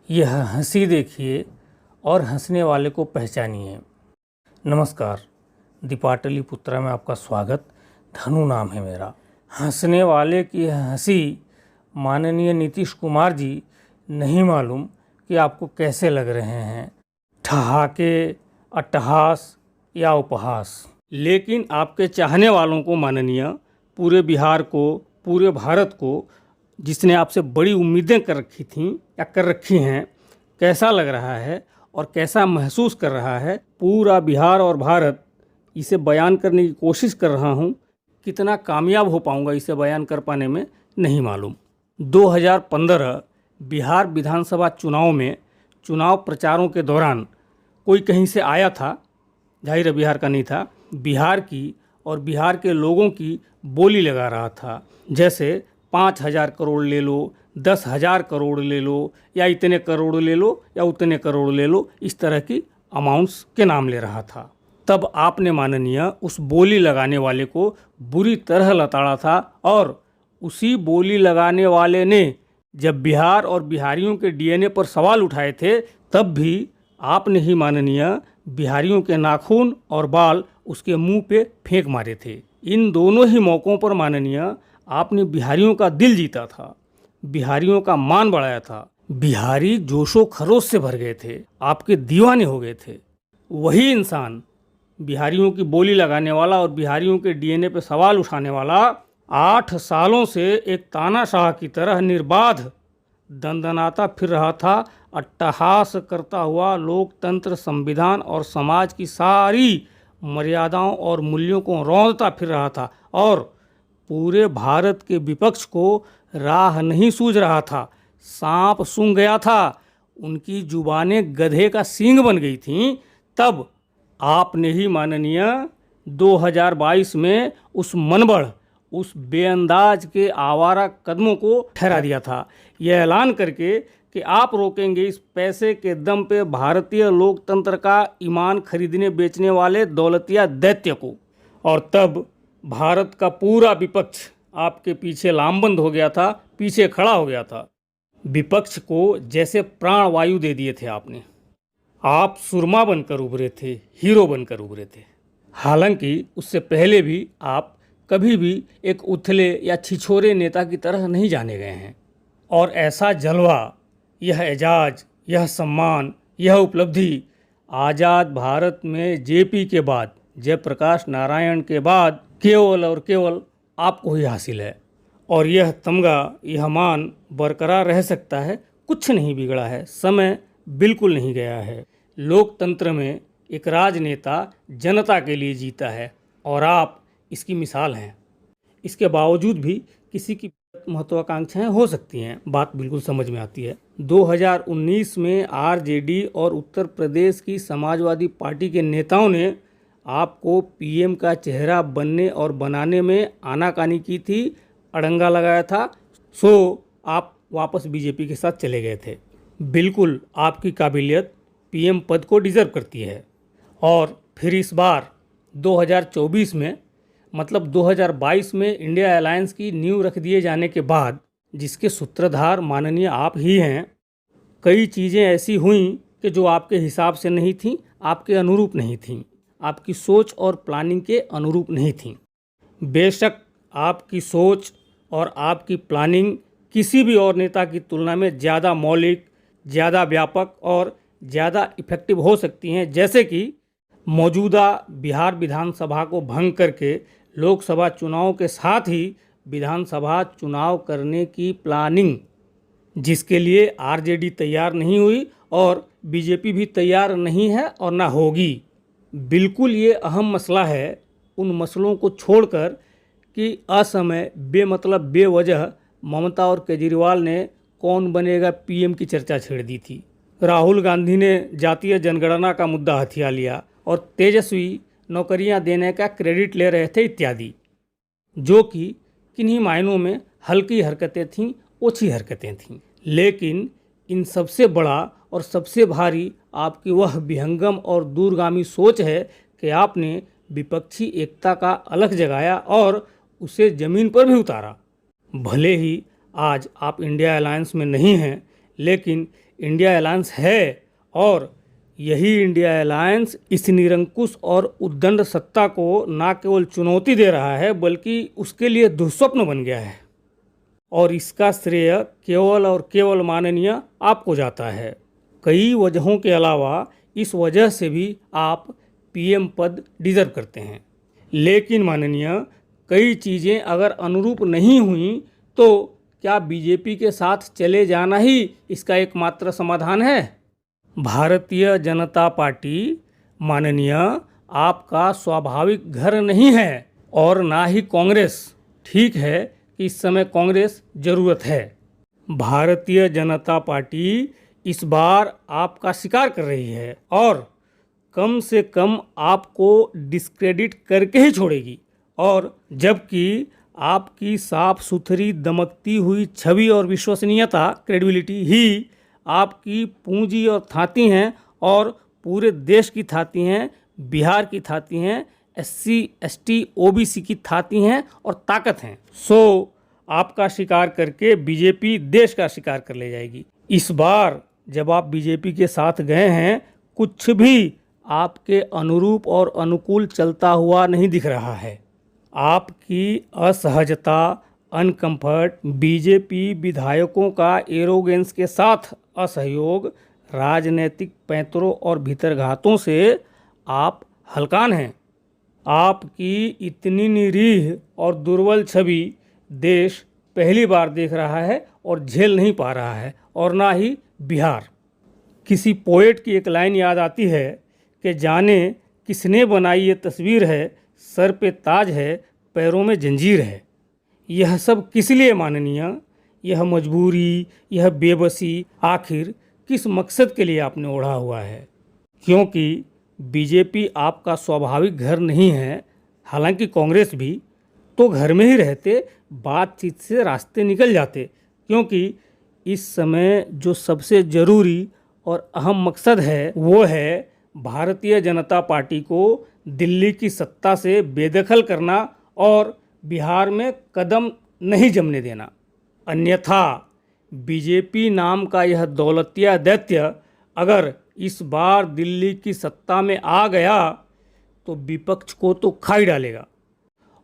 यह हंसी देखिए और हंसने वाले को पहचानिए। नमस्कार, दीपाटली पुत्रा में आपका स्वागत। धनु नाम है मेरा। हंसने वाले की यह हंसी माननीय नीतीश कुमार जी, नहीं मालूम कि आपको कैसे लग रहे हैं, ठहाके, अट्टहास या उपहास। लेकिन आपके चाहने वालों को, माननीय पूरे बिहार को, पूरे भारत को, जिसने आपसे बड़ी उम्मीदें कर रखी थीं या कर रखी हैं, कैसा लग रहा है और कैसा महसूस कर रहा है, पूरा बिहार और भारत इसे बयान करने की कोशिश कर रहा हूँ। कितना कामयाब हो पाऊँगा इसे बयान कर पाने में नहीं मालूम। 2015 बिहार विधानसभा चुनाव में चुनाव प्रचारों के दौरान कोई कहीं से आया था, जाहिर बिहार का नहीं था, बिहार की और बिहार के लोगों की बोली लगा रहा था। जैसे 5,000 करोड़ ले लो, 10,000 करोड़ ले लो, या इतने करोड़ ले लो या उतने करोड़ ले लो, इस तरह की अमाउंट्स के नाम ले रहा था। तब आपने माननीय उस बोली लगाने वाले को बुरी तरह लताड़ा था, और उसी बोली लगाने वाले ने जब बिहार और बिहारियों के डीएनए पर सवाल उठाए थे, तब भी आपने ही माननीय बिहारियों के नाखून और बाल उसके मुंह पे फेंक मारे थे। इन दोनों ही मौक़ों पर माननीय आपने बिहारियों का दिल जीता था, बिहारियों का मान बढ़ाया था। बिहारी जोशो खरोश से भर गए थे, आपके दीवाने हो गए थे। वही इंसान, बिहारियों की बोली लगाने वाला और बिहारियों के डीएनए पे सवाल उठाने वाला, 8 सालों से एक तानाशाह की तरह निर्बाध दंदनाता फिर रहा था, अट्टहास करता हुआ लोकतंत्र, संविधान और समाज की सारी मर्यादाओं और मूल्यों को रौंदता फिर रहा था, और पूरे भारत के विपक्ष को राह नहीं सूझ रहा था। सांप सूंघ गया था, उनकी जुबानें गधे का सींग बन गई थीं। तब आपने ही माननीय 2022 में उस मनबढ़, उस बेअंदाज के आवारा कदमों को ठहरा दिया था, यह ऐलान करके कि आप रोकेंगे इस पैसे के दम पे भारतीय लोकतंत्र का ईमान खरीदने बेचने वाले दौलतिया दैत्य को। और तब भारत का पूरा विपक्ष आपके पीछे लामबंद हो गया था, पीछे खड़ा हो गया था। विपक्ष को जैसे प्राण वायु दे दिए थे आपने। आप सुरमा बनकर उभरे थे, हीरो बनकर उभरे थे। हालांकि उससे पहले भी आप कभी भी एक उथले या छिछोरे नेता की तरह नहीं जाने गए हैं। और ऐसा जलवा, यह एजाज, यह सम्मान, यह उपलब्धि आज़ाद भारत में जेपी के बाद, जयप्रकाश नारायण के बाद केवल और केवल आपको ही हासिल है। और यह तमगा, यह मान बरकरार रह सकता है। कुछ नहीं बिगड़ा है, समय बिल्कुल नहीं गया है। लोकतंत्र में एक राजनेता जनता के लिए जीता है, और आप इसकी मिसाल हैं। इसके बावजूद भी किसी की महत्वाकांक्षाएं हो सकती हैं, बात बिल्कुल समझ में आती है। 2019 में आरजेडी और उत्तर प्रदेश की समाजवादी पार्टी के नेताओं ने आपको पीएम का चेहरा बनने और बनाने में आनाकानी की थी, अड़ंगा लगाया था, सो आप वापस बीजेपी के साथ चले गए थे। बिल्कुल आपकी काबिलियत पीएम पद को डिज़र्व करती है। और फिर इस बार 2024 में, मतलब 2022 में इंडिया अलायंस की नींव रख दिए जाने के बाद, जिसके सूत्रधार माननीय आप ही हैं, कई चीज़ें ऐसी हुईं कि जो आपके हिसाब से नहीं थीं, आपके अनुरूप नहीं थीं, आपकी सोच और प्लानिंग के अनुरूप नहीं थीं। बेशक आपकी सोच और आपकी प्लानिंग किसी भी और नेता की तुलना में ज़्यादा मौलिक, ज़्यादा व्यापक और ज़्यादा इफ़ेक्टिव हो सकती हैं। जैसे कि मौजूदा बिहार विधानसभा को भंग करके लोकसभा चुनाव के साथ ही विधानसभा चुनाव करने की प्लानिंग, जिसके लिए आरजेडी तैयार नहीं हुई और बीजेपी भी तैयार नहीं है और ना होगी। बिल्कुल ये अहम मसला है। उन मसलों को छोड़कर कि असमय, बेमतलब, बेवजह ममता और केजरीवाल ने कौन बनेगा पीएम की चर्चा छेड़ दी थी। राहुल गांधी ने जातीय जनगणना का मुद्दा हथिया लिया और तेजस्वी नौकरियां देने का क्रेडिट ले रहे थे इत्यादि, जो कि किन्हीं मायनों में हल्की हरकतें थीं, ओछी हरकतें थीं। लेकिन इन सबसे बड़ा और सबसे भारी आपकी वह विहंगम और दूरगामी सोच है कि आपने विपक्षी एकता का अलख जगाया और उसे ज़मीन पर भी उतारा। भले ही आज आप इंडिया अलायंस में नहीं हैं, लेकिन इंडिया अलायंस है, और यही इंडिया अलायंस इस निरंकुश और उद्दंड सत्ता को न केवल चुनौती दे रहा है बल्कि उसके लिए दुःस्वप्न बन गया है। और इसका श्रेय केवल और केवल माननीय आपको जाता है। कई वजहों के अलावा इस वजह से भी आप पीएम पद डिजर्व करते हैं। लेकिन माननीय, कई चीज़ें अगर अनुरूप नहीं हुई तो क्या बीजेपी के साथ चले जाना ही इसका एकमात्र समाधान है? भारतीय जनता पार्टी माननीय आपका स्वाभाविक घर नहीं है, और ना ही कांग्रेस। ठीक है कि इस समय कांग्रेस जरूरत है। भारतीय जनता पार्टी इस बार आपका शिकार कर रही है और कम से कम आपको डिस्क्रेडिट करके ही छोड़ेगी। और जबकि आपकी साफ सुथरी दमकती हुई छवि और विश्वसनीयता, क्रेडिबिलिटी ही आपकी पूंजी और थाती हैं, और पूरे देश की थाती हैं, बिहार की थाती हैं, SC ST OBC की थाती हैं और ताकत हैं। आपका शिकार करके बीजेपी देश का शिकार कर ले जाएगी। इस बार जब आप बीजेपी के साथ गए हैं, कुछ भी आपके अनुरूप और अनुकूल चलता हुआ नहीं दिख रहा है। आपकी असहजता, अनकंफर्ट, बीजेपी विधायकों का एरोगेंस के साथ असहयोग, राजनीतिक पैंतरों और भीतरघातों से आप हलकान हैं। आपकी इतनी निरीह और दुर्बल छवि देश पहली बार देख रहा है और झेल नहीं पा रहा है, और ना ही बिहार। किसी पोएट की एक लाइन याद आती है कि जाने किसने बनाई ये तस्वीर है, सर पे ताज है, पैरों में जंजीर है। यह सब किस लिए माननीय? यह मजबूरी, यह बेबसी आखिर किस मकसद के लिए आपने ओढ़ा हुआ है? क्योंकि बीजेपी आपका स्वाभाविक घर नहीं है। हालांकि कांग्रेस भी तो घर में ही रहते, बातचीत से रास्ते निकल जाते, क्योंकि इस समय जो सबसे ज़रूरी और अहम मकसद है वो है भारतीय जनता पार्टी को दिल्ली की सत्ता से बेदखल करना और बिहार में कदम नहीं जमने देना। अन्यथा बीजेपी नाम का यह दौलतिया दैत्य अगर इस बार दिल्ली की सत्ता में आ गया तो विपक्ष को तो खा ही डालेगा,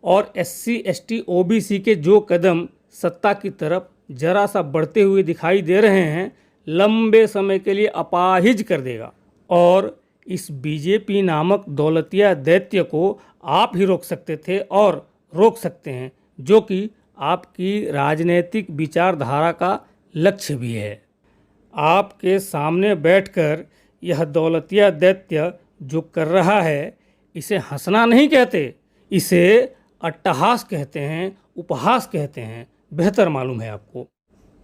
और SC ST OBC के जो कदम सत्ता की तरफ जरा सा बढ़ते हुए दिखाई दे रहे हैं, लंबे समय के लिए अपाहिज कर देगा। और इस बीजेपी नामक दौलतिया दैत्य को आप ही रोक सकते थे और रोक सकते हैं, जो कि आपकी राजनीतिक विचारधारा का लक्ष्य भी है। आपके सामने बैठकर यह दौलतिया दैत्य जो कर रहा है, इसे हंसना नहीं कहते, इसे अट्टहास कहते हैं, उपहास कहते हैं। बेहतर मालूम है आपको।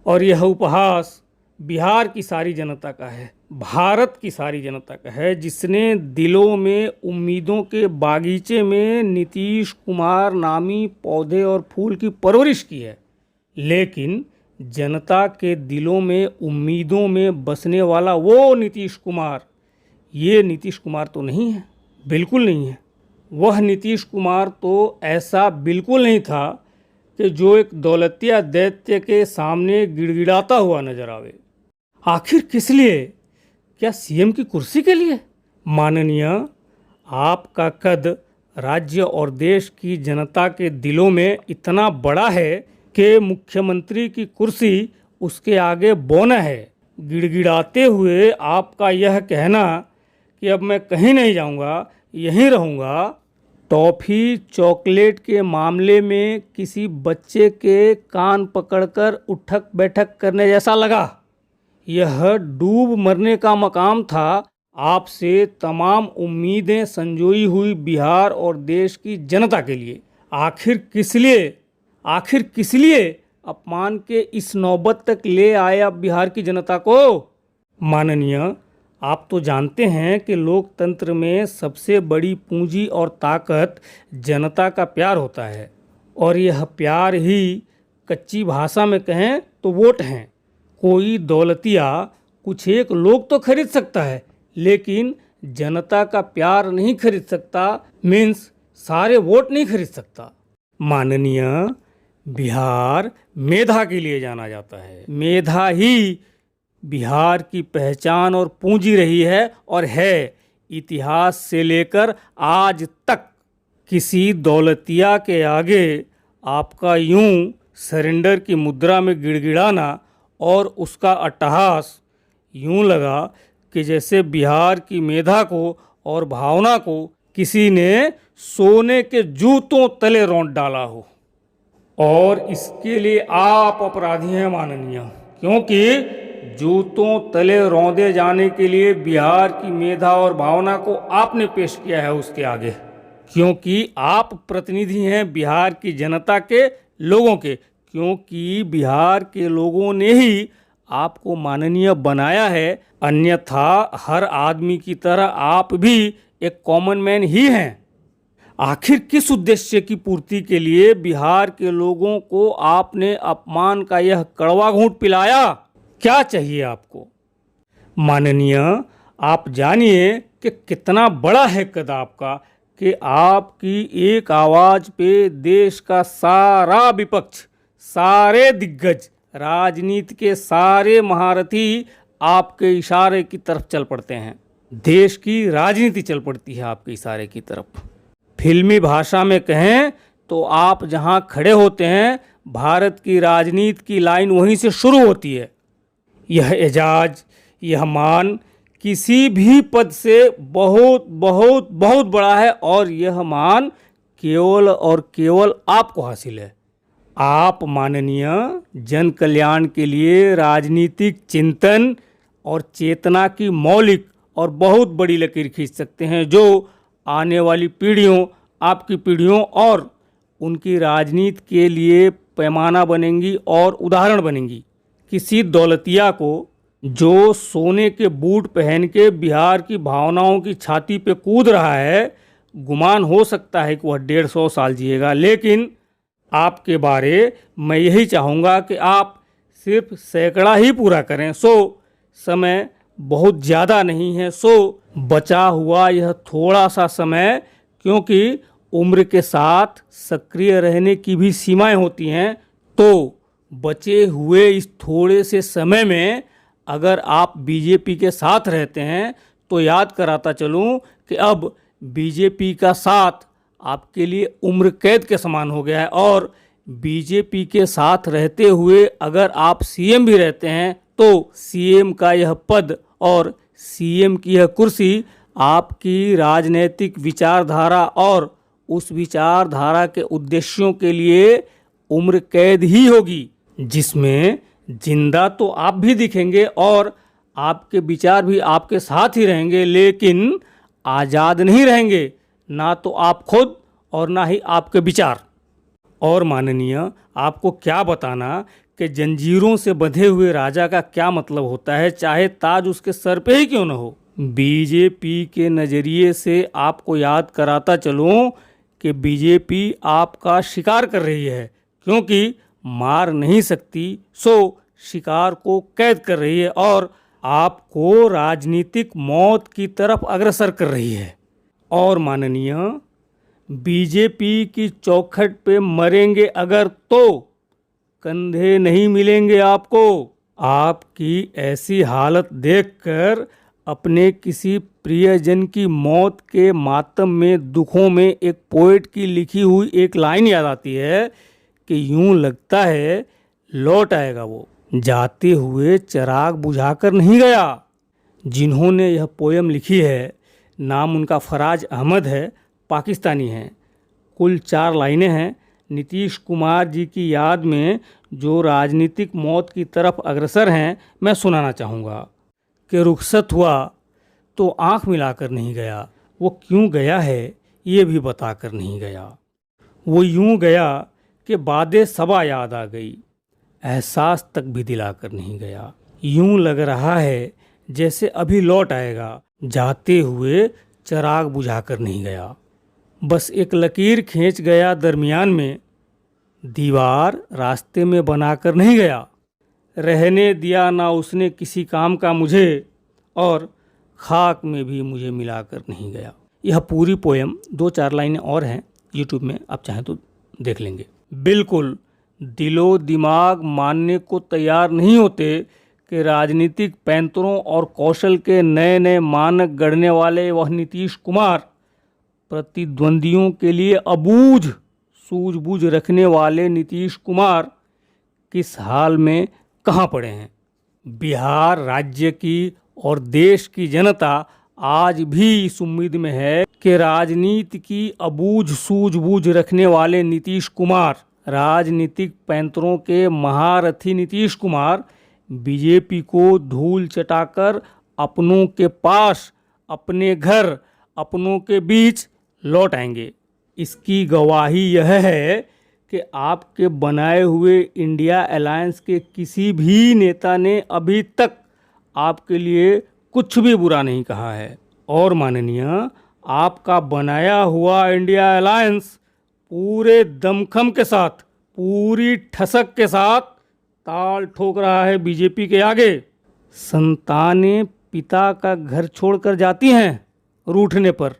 और यह उपहास बिहार की सारी जनता का है, भारत की सारी जनता का है, जिसने दिलों में उम्मीदों के बागीचे में नीतीश कुमार नामी पौधे और फूल की परवरिश की है। लेकिन जनता के दिलों में उम्मीदों में बसने वाला वो नीतीश कुमार, ये नीतीश कुमार तो नहीं है, बिल्कुल नहीं है। वह नीतीश कुमार तो ऐसा बिल्कुल नहीं था कि जो एक दौलतिया दैत्य के सामने गिड़गिड़ाता हुआ नजर आवे। आखिर किस लिए? क्या CM की कुर्सी के लिए? माननीय, आपका कद राज्य और देश की जनता के दिलों में इतना बड़ा है कि मुख्यमंत्री की कुर्सी उसके आगे बौना है। गिड़गिड़ाते हुए आपका यह कहना कि अब मैं कहीं नहीं जाऊंगा, यहीं रहूंगा, टॉफ़ी चॉकलेट के मामले में किसी बच्चे के कान पकड़कर उठक बैठक करने जैसा लगा। यह डूब मरने का मकाम था। आपसे तमाम उम्मीदें संजोई हुई बिहार और देश की जनता के लिए। आखिर किस लिए अपमान के इस नौबत तक ले आए आप बिहार की जनता को? माननीय, आप तो जानते हैं कि लोकतंत्र में सबसे बड़ी पूंजी और ताकत जनता का प्यार होता है, और यह प्यार ही कच्ची भाषा में कहें तो वोट हैं। कोई दौलतिया कुछ एक लोग तो खरीद सकता है, लेकिन जनता का प्यार नहीं खरीद सकता, मीन्स सारे वोट नहीं खरीद सकता। माननीय, बिहार मेधा के लिए जाना जाता है। मेधा ही बिहार की पहचान और पूंजी रही है और है इतिहास से लेकर आज तक। किसी दौलतिया के आगे आपका यूं सरेंडर की मुद्रा में गिड़गिड़ाना और उसका अट्टहास यूं लगा कि जैसे बिहार की मेधा को और भावना को किसी ने सोने के जूतों तले रौंद डाला हो। और इसके लिए आप अपराधी हैं माननीय, क्योंकि जूतों तले रौंदे जाने के लिए बिहार की मेधा और भावना को आपने पेश किया है उसके आगे, क्योंकि आप प्रतिनिधि हैं बिहार की जनता के, लोगों के, क्योंकि बिहार के लोगों ने ही आपको माननीय बनाया है। अन्यथा हर आदमी की तरह आप भी एक कॉमन मैन ही हैं। आखिर किस उद्देश्य की पूर्ति के लिए बिहार के लोगों को आपने अपमान का यह कड़वा घूंट पिलाया? क्या चाहिए आपको? माननीय, आप जानिए कि कितना बड़ा है कद आपका कि आपकी एक आवाज पे देश का सारा विपक्ष, सारे दिग्गज, राजनीति के सारे महारथी आपके इशारे की तरफ चल पड़ते हैं। देश की राजनीति चल पड़ती है आपके इशारे की तरफ। फिल्मी भाषा में कहें तो आप जहां खड़े होते हैं भारत की राजनीति की लाइन वहीं से शुरू होती है। यह एजाज, यह मान किसी भी पद से बहुत बहुत बहुत बड़ा है और यह मान केवल और केवल आपको हासिल है। आप माननीय जन कल्याण के लिए राजनीतिक चिंतन और चेतना की मौलिक और बहुत बड़ी लकीर खींच सकते हैं, जो आने वाली पीढ़ियों, आपकी पीढ़ियों और उनकी राजनीति के लिए पैमाना बनेंगी और उदाहरण बनेंगी। किसी दौलतिया को जो सोने के बूट पहन के बिहार की भावनाओं की छाती पे कूद रहा है, गुमान हो सकता है कि वह 150 साल जिएगा, लेकिन आपके बारे मैं यही चाहूँगा कि आप सिर्फ सैकड़ा ही पूरा करें। समय बहुत ज़्यादा नहीं है, बचा हुआ यह थोड़ा सा समय, क्योंकि उम्र के साथ सक्रिय रहने की भी सीमाएं होती हैं, तो बचे हुए इस थोड़े से समय में अगर आप बीजेपी के साथ रहते हैं तो याद कराता चलूं कि अब बीजेपी का साथ आपके लिए उम्र कैद के समान हो गया है। और बीजेपी के साथ रहते हुए अगर आप सीएम भी रहते हैं तो सीएम का यह पद और सीएम की यह कुर्सी आपकी राजनीतिक विचारधारा और उस विचारधारा के उद्देश्यों के लिए उम्र कैद ही होगी, जिसमें जिंदा तो आप भी दिखेंगे और आपके विचार भी आपके साथ ही रहेंगे, लेकिन आज़ाद नहीं रहेंगे, ना तो आप खुद और ना ही आपके विचार। और माननीय, आपको क्या बताना कि जंजीरों से बंधे हुए राजा का क्या मतलब होता है, चाहे ताज उसके सर पे ही क्यों न हो। बीजेपी के नज़रिए से आपको याद कराता चलूं कि बीजेपी आपका शिकार कर रही है, क्योंकि मार नहीं सकती, शिकार को कैद कर रही है और आपको राजनीतिक मौत की तरफ अग्रसर कर रही है। और माननीय, बीजेपी की चौखट पे मरेंगे अगर तो कंधे नहीं मिलेंगे आपको। आपकी ऐसी हालत देखकर अपने किसी प्रियजन की मौत के मातम में, दुखों में एक पोएट की लिखी हुई एक लाइन याद आती है कि यूं लगता है लौट आएगा वो, जाते हुए चिराग बुझाकर नहीं गया। जिन्होंने यह पोयम लिखी है, नाम उनका फराज अहमद है, पाकिस्तानी हैं। कुल 4 लाइनें हैं। नीतीश कुमार जी की याद में जो राजनीतिक मौत की तरफ अग्रसर हैं, मैं सुनाना चाहूँगा कि रुखसत हुआ तो आँख मिलाकर नहीं गया, वो क्यों गया है ये भी बताकर नहीं गया। वो यूं गया कि बातें सबा याद आ गई, एहसास तक भी दिलाकर नहीं गया। यूं लग रहा है जैसे अभी लौट आएगा, जाते हुए चिराग बुझाकर नहीं गया। बस एक लकीर खींच गया दरमियान में, दीवार रास्ते में बनाकर नहीं गया। रहने दिया ना उसने किसी काम का मुझे, और खाक में भी मुझे मिलाकर नहीं गया। यह पूरी पोयम 2-4 लाइनें और हैं, यूट्यूब में आप चाहें तो देख लेंगे। बिल्कुल दिलो दिमाग मानने को तैयार नहीं होते कि राजनीतिक पैंतरों और कौशल के नए नए मानक गढ़ने वाले वह नीतीश कुमार प्रतिद्वंदियों के लिए अबूझ सूझबूझ रखने वाले नीतीश कुमार किस हाल में कहाँ पड़े हैं। बिहार राज्य की और देश की जनता आज भी इस उम्मीद में है कि राजनीति की अबूझ सूझबूझ रखने वाले नीतीश कुमार, राजनीतिक पैंतरों के महारथी नीतीश कुमार बीजेपी को धूल चटाकर अपनों के पास, अपने घर, अपनों के बीच लौट आएंगे। इसकी गवाही यह है कि आपके बनाए हुए इंडिया अलायंस के किसी भी नेता ने अभी तक आपके लिए कुछ भी बुरा नहीं कहा है। और माननीय, आपका बनाया हुआ इंडिया अलायंस पूरे दमखम के साथ, पूरी ठसक के साथ ताल ठोक रहा है बीजेपी के आगे। संतानें पिता का घर छोड़कर जाती हैं रूठने पर,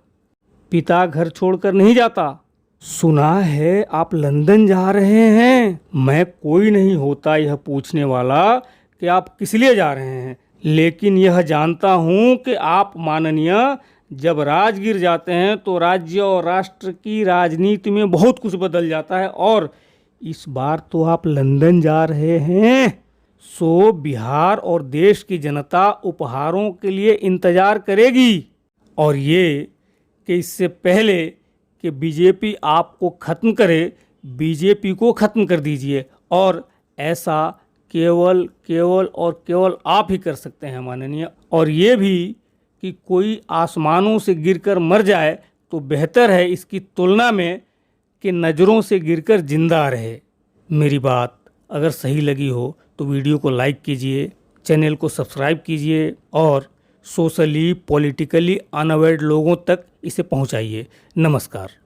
पिता घर छोड़कर नहीं जाता। सुना है आप लंदन जा रहे हैं। मैं कोई नहीं होता यह पूछने वाला कि आप किस लिए जा रहे हैं, लेकिन यह जानता हूं कि आप माननीय जब राजगीर जाते हैं तो राज्य और राष्ट्र की राजनीति में बहुत कुछ बदल जाता है। और इस बार तो आप लंदन जा रहे हैं, सो बिहार और देश की जनता उपहारों के लिए इंतजार करेगी। और ये कि इससे पहले कि बीजेपी आपको खत्म करे, बीजेपी को खत्म कर दीजिए। और ऐसा केवल और केवल आप ही कर सकते हैं माननीय। और ये भी कि कोई आसमानों से गिरकर मर जाए तो बेहतर है इसकी तुलना में कि नज़रों से गिरकर जिंदा रहे। मेरी बात अगर सही लगी हो तो वीडियो को लाइक कीजिए, चैनल को सब्सक्राइब कीजिए और सोशली पॉलिटिकली अनअवेयर्ड लोगों तक इसे पहुंचाइए। नमस्कार।